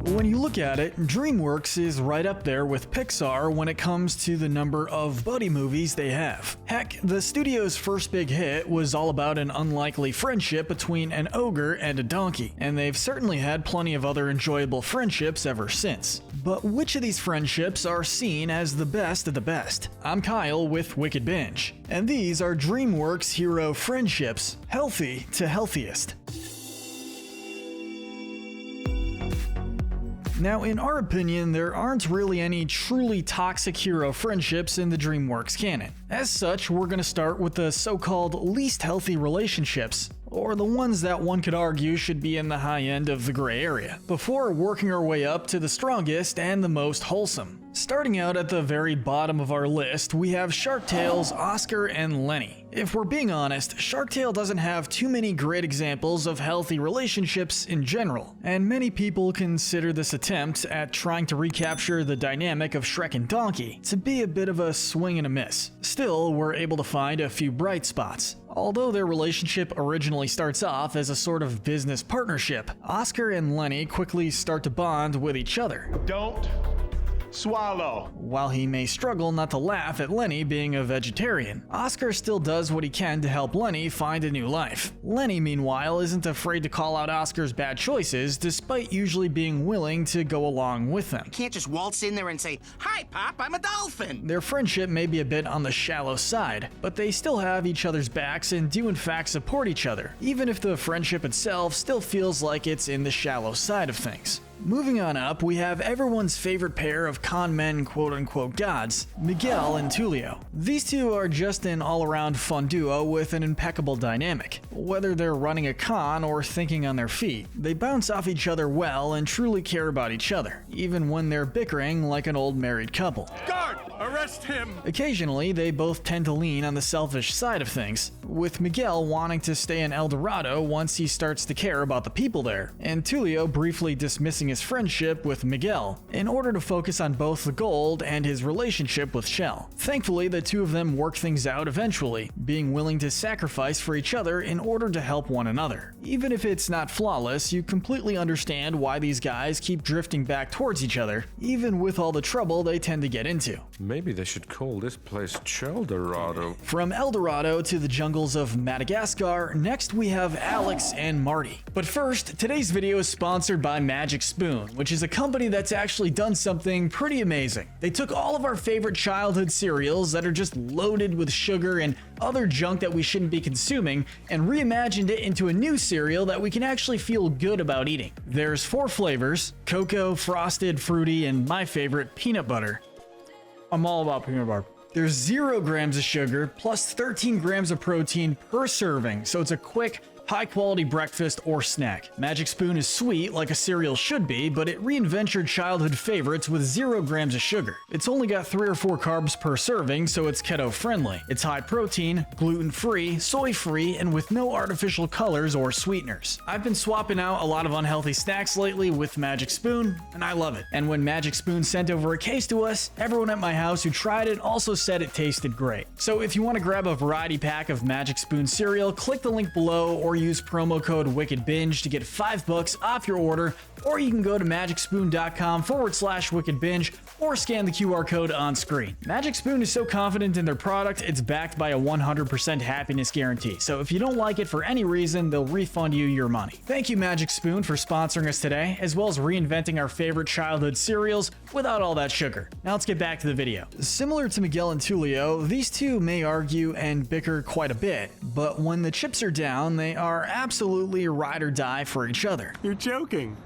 When you look at it, Dreamworks is right up there with Pixar when it comes to the number of buddy movies they have. Heck, the studio's first big hit was all about an unlikely friendship between an ogre and a donkey, and they've certainly had plenty of other enjoyable friendships ever since. But which of these friendships are seen as the best of the best? I'm Kyle with Wicked Binge, and these are Dreamworks hero friendships, healthy to healthiest. Now, in our opinion, there aren't really any truly toxic hero friendships in the Dreamworks canon. As such, we're going to start with the so-called least healthy relationships, or the ones that one could argue should be in the high end of the gray area, before working our way up to the strongest and the most wholesome. Starting out at the very bottom of our list, we have Sharktail's Oscar and Lenny. If we're being honest, Sharktail doesn't have too many great examples of healthy relationships in general, and many people consider this attempt at trying to recapture the dynamic of Shrek and Donkey to be a bit of a swing and a miss. Still, we're able to find a few bright spots. Although their relationship originally starts off as a sort of business partnership, Oscar and Lenny quickly start to bond with each other. Don't swallow. While he may struggle not to laugh at Lenny being a vegetarian, Oscar still does what he can to help Lenny find a new life. Lenny, meanwhile, isn't afraid to call out Oscar's bad choices, despite usually being willing to go along with them. You can't just waltz in there and say, "Hi, Pop, I'm a dolphin." Their friendship may be a bit on the shallow side, but they still have each other's backs and do in fact support each other, even if the friendship itself still feels like it's in the shallow side of things. Moving on up, we have everyone's favorite pair of con men quote-unquote gods, Miguel and Tulio. These two are just an all-around fun duo with an impeccable dynamic. Whether they're running a con or thinking on their feet, they bounce off each other well and truly care about each other, even when they're bickering like an old married couple. Guard! Arrest him! Occasionally, they both tend to lean on the selfish side of things, with Miguel wanting to stay in El Dorado once he starts to care about the people there, and Tulio briefly dismissing his friendship with Miguel in order to focus on both the gold and his relationship with Shell. Thankfully, the two of them work things out eventually, being willing to sacrifice for each other in order to help one another. Even if it's not flawless, you completely understand why these guys keep drifting back towards each other, even with all the trouble they tend to get into. Maybe they should call this place Cheldorado. From El Dorado to the jungles of Madagascar, next we have Alex and Marty. But first, today's video is sponsored by Magic Spoon, which is a company that's actually done something pretty amazing. They took all of our favorite childhood cereals that are just loaded with sugar and other junk that we shouldn't be consuming and reimagined it into a new cereal that we can actually feel good about eating. There's 4 flavors: cocoa, frosted, fruity, and my favorite, peanut butter. I'm all about peanut butter. There's 0 grams of sugar plus 13 grams of protein per serving, so it's a quick, high-quality breakfast or snack. Magic Spoon is sweet like a cereal should be, but it reinvents your childhood favorites with 0 grams of sugar. It's only got 3 or 4 carbs per serving, so it's keto-friendly. It's high protein, gluten-free, soy-free, and with no artificial colors or sweeteners. I've been swapping out a lot of unhealthy snacks lately with Magic Spoon, and I love it. And when Magic Spoon sent over a case to us, everyone at my house who tried it also said it tasted great. So if you want to grab a variety pack of Magic Spoon cereal, click the link below or use promo code WickedBinge to get $5 off your order, or you can go to magicspoon.com/WickedBinge or scan the QR code on screen. Magic Spoon is so confident in their product, it's backed by a 100% happiness guarantee. So if you don't like it for any reason, they'll refund you your money. Thank you, Magic Spoon, for sponsoring us today, as well as reinventing our favorite childhood cereals without all that sugar. Now let's get back to the video. Similar to Miguel and Tulio, these two may argue and bicker quite a bit, but when the chips are down, they are absolutely ride or die for each other. You're joking,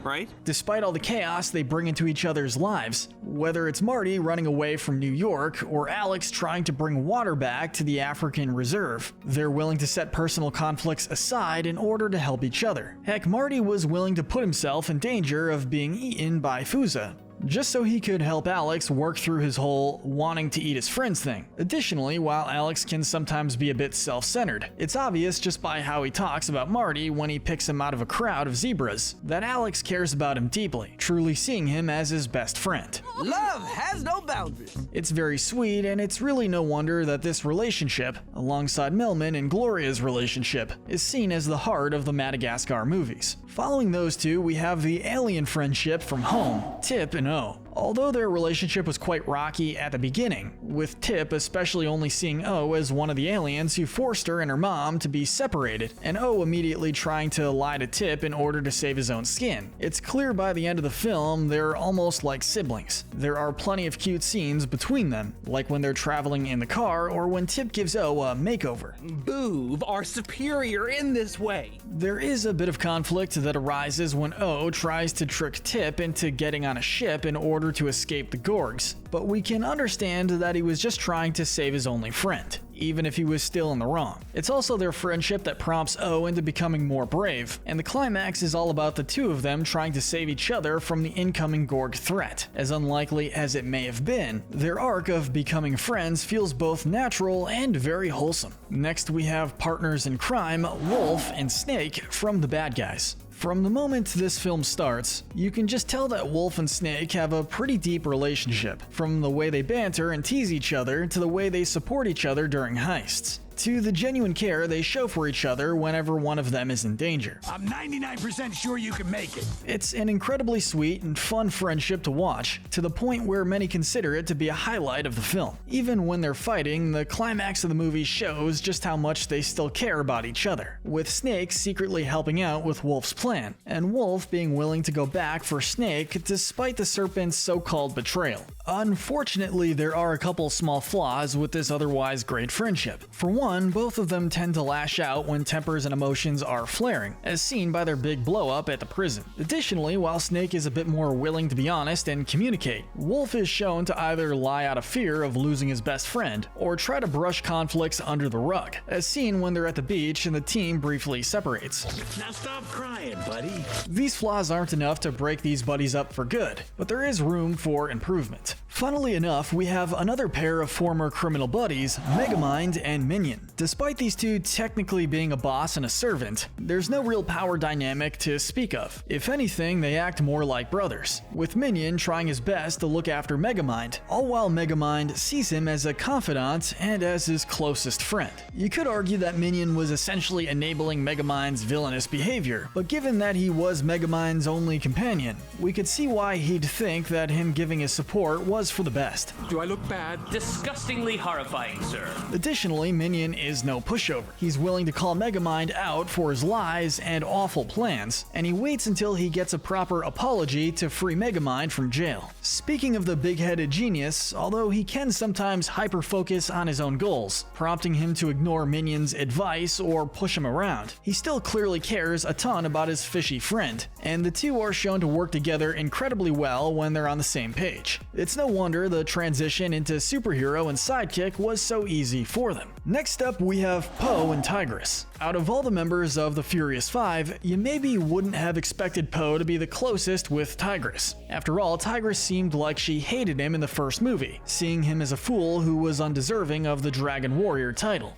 right? Despite all the chaos they bring into each other's lives, whether it's Marty running away from New York or Alex trying to bring water back to the African reserve, they're willing to set personal conflicts aside in order to help each other. Heck, Marty was willing to put himself in danger of being eaten by Fusa, just so he could help Alex work through his whole wanting to eat his friends thing. Additionally, while Alex can sometimes be a bit self-centered, it's obvious just by how he talks about Marty when he picks him out of a crowd of zebras that Alex cares about him deeply, truly seeing him as his best friend. Love has no boundaries. It's very sweet, and it's really no wonder that this relationship, alongside Melman and Gloria's relationship, is seen as the heart of the Madagascar movies. Following those two, we have the alien friendship from home, Tip and O. Although their relationship was quite rocky at the beginning, with Tip especially only seeing O as one of the aliens who forced her and her mom to be separated, and O immediately trying to lie to Tip in order to save his own skin. It's clear by the end of the film they're almost like siblings. There are plenty of cute scenes between them, like when they're traveling in the car or when Tip gives O a makeover. Boov are superior in this way. There is a bit of conflict that arises when O tries to trick Tip into getting on a ship in order to escape the Gorgs, but we can understand that he was just trying to save his only friend, even if he was still in the wrong. It's also their friendship that prompts O into becoming more brave, and the climax is all about the two of them trying to save each other from the incoming Gorg threat. As unlikely as it may have been, their arc of becoming friends feels both natural and very wholesome. Next we have partners in crime, Wolf and Snake, from the bad guys. From the moment this film starts, you can just tell that Wolf and Snake have a pretty deep relationship, from the way they banter and tease each other to the way they support each other during heists, to the genuine care they show for each other whenever one of them is in danger. I'm 99% sure you can make it. It's an incredibly sweet and fun friendship to watch, to the point where many consider it to be a highlight of the film. Even when they're fighting, the climax of the movie shows just how much they still care about each other, with Snake secretly helping out with Wolf's plan, and Wolf being willing to go back for Snake despite the serpent's so-called betrayal. Unfortunately, there are a couple small flaws with this otherwise great friendship. For one, both of them tend to lash out when tempers and emotions are flaring, as seen by their big blow-up at the prison. Additionally, while Snake is a bit more willing to be honest and communicate, Wolf is shown to either lie out of fear of losing his best friend, or try to brush conflicts under the rug, as seen when they're at the beach and the team briefly separates. Now stop crying, buddy. These flaws aren't enough to break these buddies up for good, but there is room for improvement. Funnily enough, we have another pair of former criminal buddies, Megamind and Minion. Despite these two technically being a boss and a servant, there's no real power dynamic to speak of. If anything, they act more like brothers, with Minion trying his best to look after Megamind, all while Megamind sees him as a confidant and as his closest friend. You could argue that Minion was essentially enabling Megamind's villainous behavior, but given that he was Megamind's only companion, we could see why he'd think that him giving his support was for the best. Do I look bad? Disgustingly horrifying, sir. Additionally, Minion is no pushover. He's willing to call Megamind out for his lies and awful plans, and he waits until he gets a proper apology to free Megamind from jail. Speaking of the big-headed genius, although he can sometimes hyper-focus on his own goals, prompting him to ignore Minion's advice or push him around, he still clearly cares a ton about his fishy friend, and the two are shown to work together incredibly well when they're on the same page. It's no wonder the transition into superhero and sidekick was so easy for them. Next up, we have Poe and Tigress. Out of all the members of the Furious Five, you maybe wouldn't have expected Poe to be the closest with Tigress. After all, Tigress seemed like she hated him in the first movie, seeing him as a fool who was undeserving of the Dragon Warrior title.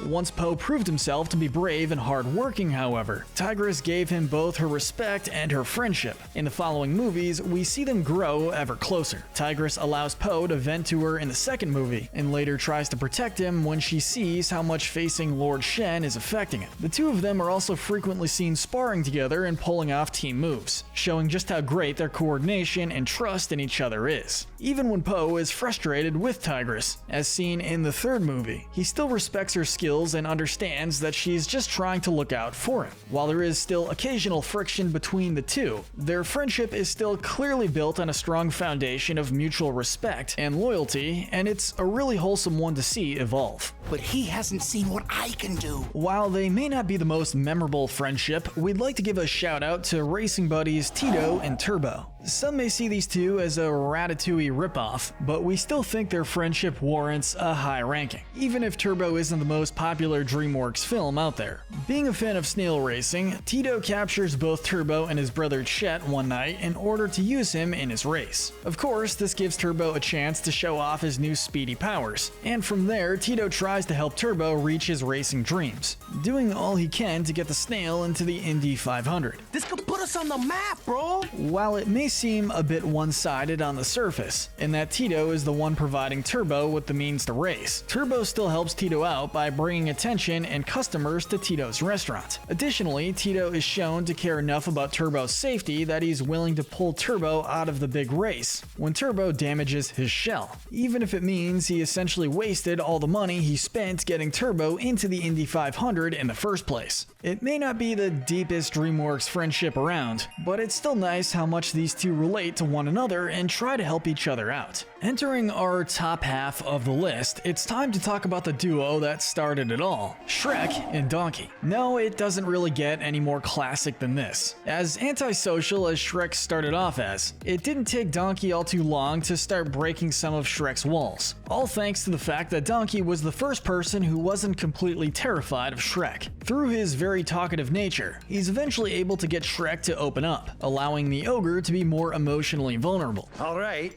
Once Poe proved himself to be brave and hard-working, however, Tigress gave him both her respect and her friendship. In the following movies, we see them grow ever closer. Tigress allows Poe to vent to her in the second movie, and later tries to protect him when she sees how much facing Lord Shen is affecting him. The two of them are also frequently seen sparring together and pulling off team moves, showing just how great their coordination and trust in each other is. Even when Poe is frustrated with Tigress, as seen in the third movie, he still respects her skills and understands that she's just trying to look out for him. While there is still occasional friction between the two, their friendship is still clearly built on a strong foundation of mutual respect and loyalty, and it's a really wholesome one to see evolve. But he hasn't seen what I can do. While they may not be the most memorable friendship, we'd like to give a shout out to racing buddies Tito and Turbo. Some may see these two as a Ratatouille ripoff, but we still think their friendship warrants a high ranking, even if Turbo isn't the most popular Dreamworks film out there. Being a fan of snail racing, Tito captures both Turbo and his brother Chet one night in order to use him in his race. Of course, this gives Turbo a chance to show off his new speedy powers, and from there, Tito tries to help Turbo reach his racing dreams, doing all he can to get the snail into the Indy 500. This could put us on the map, bro. While it may seem a bit one-sided on the surface, in that Tito is the one providing Turbo with the means to race. Turbo still helps Tito out by bringing attention and customers to Tito's restaurant. Additionally, Tito is shown to care enough about Turbo's safety that he's willing to pull Turbo out of the big race when Turbo damages his shell, even if it means he essentially wasted all the money he spent getting Turbo into the Indy 500 in the first place. It may not be the deepest Dreamworks friendship around, but it's still nice how much these two relate to one another and try to help each other out. Entering our top half of the list, it's time to talk about the duo that started it all, Shrek and Donkey. No, it doesn't really get any more classic than this. As antisocial as Shrek started off as, it didn't take Donkey all too long to start breaking some of Shrek's walls, all thanks to the fact that Donkey was the first person who wasn't completely terrified of Shrek. Through his very talkative nature, he's eventually able to get Shrek to open up, allowing the ogre to be more emotionally vulnerable. All right.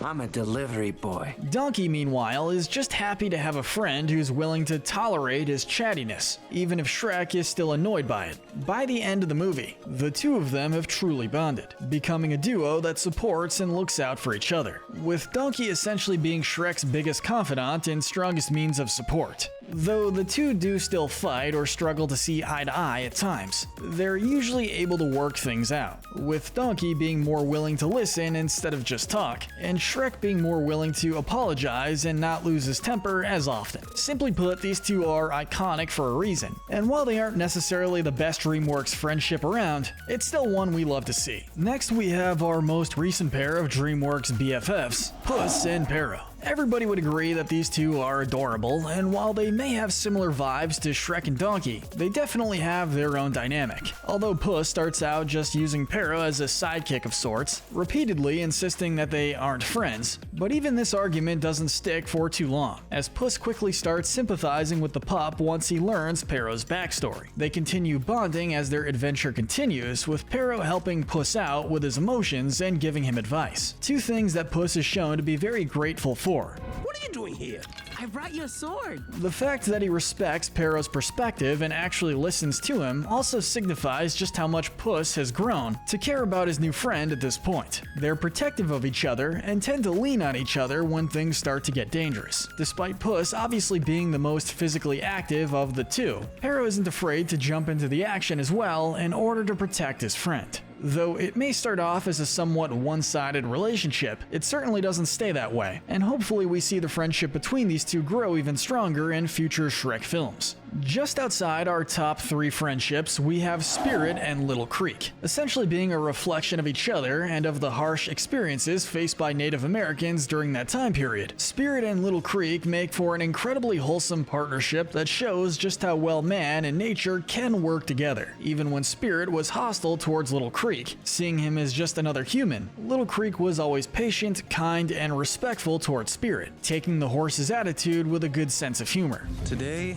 I'm a delivery boy. Donkey, meanwhile, is just happy to have a friend who's willing to tolerate his chattiness, even if Shrek is still annoyed by it. By the end of the movie, the two of them have truly bonded, becoming a duo that supports and looks out for each other, with Donkey essentially being Shrek's biggest confidant and strongest means of support. Though the two do still fight or struggle to see eye to eye at times, they're usually able to work things out, with Donkey being more willing to listen instead of just talk, and Shrek being more willing to apologize and not lose his temper as often. Simply put, these two are iconic for a reason, and while they aren't necessarily the best Dreamworks friendship around, it's still one we love to see. Next we have our most recent pair of Dreamworks BFFs, Puss and Perro. Everybody would agree that these two are adorable, and while they may have similar vibes to Shrek and Donkey, they definitely have their own dynamic. Although Puss starts out just using Perro as a sidekick of sorts, repeatedly insisting that they aren't friends, but even this argument doesn't stick for too long, as Puss quickly starts sympathizing with the pup once he learns Perro's backstory. They continue bonding as their adventure continues, with Perro helping Puss out with his emotions and giving him advice. Two things that Puss is shown to be very grateful for. What are you doing here? I brought you a sword. The fact that he respects Perro's perspective and actually listens to him also signifies just how much Puss has grown to care about his new friend at this point. They're protective of each other and tend to lean on each other when things start to get dangerous. Despite Puss obviously being the most physically active of the two, Perro isn't afraid to jump into the action as well in order to protect his friend. Though it may start off as a somewhat one-sided relationship, it certainly doesn't stay that way, and hopefully we see the friendship between these two grow even stronger in future Shrek films. Just outside our top 3 friendships, we have Spirit and Little Creek, essentially being a reflection of each other and of the harsh experiences faced by Native Americans during that time period. Spirit and Little Creek make for an incredibly wholesome partnership that shows just how well man and nature can work together. Even when Spirit was hostile towards Little Creek, seeing him as just another human, Little Creek was always patient, kind, and respectful towards Spirit, taking the horse's attitude with a good sense of humor. Today,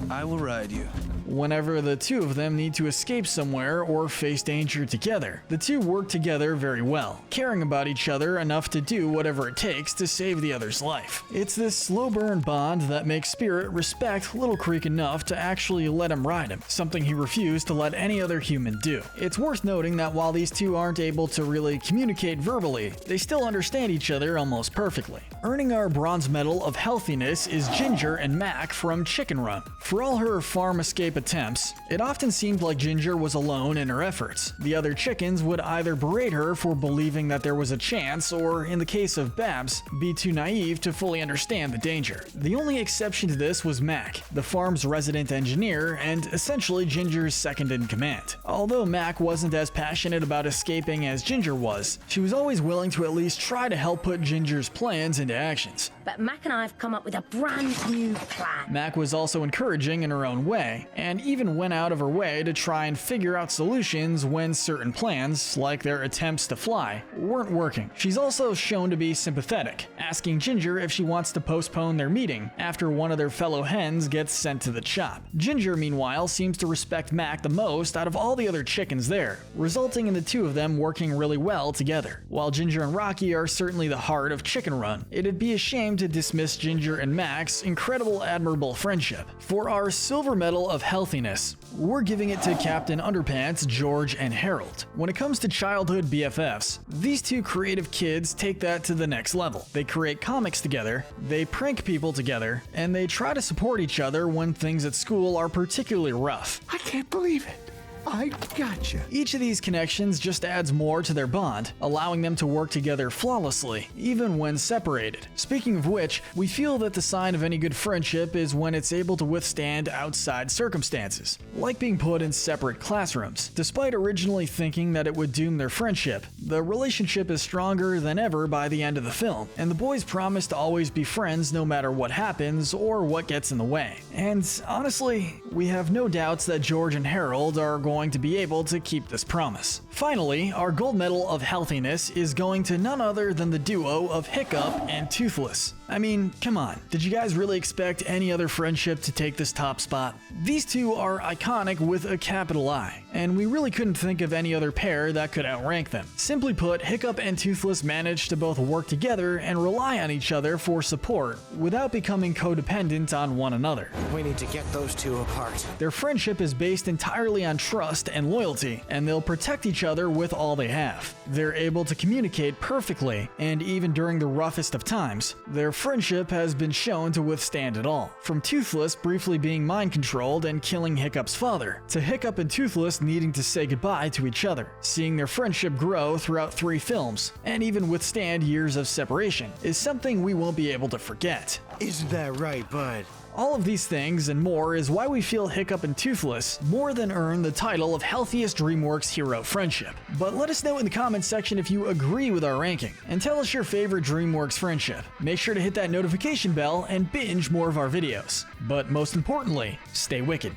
I will ride you. Whenever the two of them need to escape somewhere or face danger together, the two work together very well, caring about each other enough to do whatever it takes to save the other's life. It's this slow burn bond that makes Spirit respect Little Creek enough to actually let him ride him, something he refused to let any other human do. It's worth noting that while these two aren't able to really communicate verbally, they still understand each other almost perfectly. Earning our bronze medal of healthiness is Ginger and Mac from Chicken Run. For all her farm escape attempts, it often seemed like Ginger was alone in her efforts. The other chickens would either berate her for believing that there was a chance, or in the case of Babs, be too naive to fully understand the danger. The only exception to this was Mac, the farm's resident engineer and essentially Ginger's second in command. Although Mac wasn't as passionate about escaping as Ginger was, she was always willing to at least try to help put Ginger's plans into actions. But Mac and I have come up with a brand new plan. Mac was also encouraging in her own way, and even went out of her way to try and figure out solutions when certain plans, like their attempts to fly, weren't working. She's also shown to be sympathetic, asking Ginger if she wants to postpone their meeting after one of their fellow hens gets sent to the chop. Ginger, meanwhile, seems to respect Mac the most out of all the other chickens there, resulting in the two of them working really well together. While Ginger and Rocky are certainly the heart of Chicken Run, it'd be a shame to dismiss Ginger and Mac's incredible, admirable friendship. For our silver medal of healthiness. We're giving it to Captain Underpants, George, and Harold. When it comes to childhood BFFs, these two creative kids take that to the next level. They create comics together, they prank people together, and they try to support each other when things at school are particularly rough. I can't believe it. I gotcha. Each of these connections just adds more to their bond, allowing them to work together flawlessly, even when separated. Speaking of which, we feel that the sign of any good friendship is when it's able to withstand outside circumstances, like being put in separate classrooms. Despite originally thinking that it would doom their friendship, the relationship is stronger than ever by the end of the film, and the boys promise to always be friends no matter what happens or what gets in the way. And honestly, we have no doubts that George and Harold are going to be able to keep this promise. Finally, our gold medal of healthiness is going to none other than the duo of Hiccup and Toothless. I mean, come on, did you guys really expect any other friendship to take this top spot? These two are iconic with a capital I, and we really couldn't think of any other pair that could outrank them. Simply put, Hiccup and Toothless managed to both work together and rely on each other for support without becoming codependent on one another. We need to get those two apart. Their friendship is based entirely on trust and loyalty, and they'll protect each other with all they have. They're able to communicate perfectly, and even during the roughest of times, their friendship has been shown to withstand it all. From Toothless briefly being mind-controlled and killing Hiccup's father, to Hiccup and Toothless needing to say goodbye to each other. Seeing their friendship grow throughout 3 films, and even withstand years of separation, is something we won't be able to forget. Isn't that right, bud? All of these things and more is why we feel Hiccup and Toothless more than earn the title of Healthiest Dreamworks Hero Friendship. But let us know in the comments section if you agree with our ranking, and tell us your favorite Dreamworks friendship. Make sure to hit that notification bell and binge more of our videos. But most importantly, stay wicked.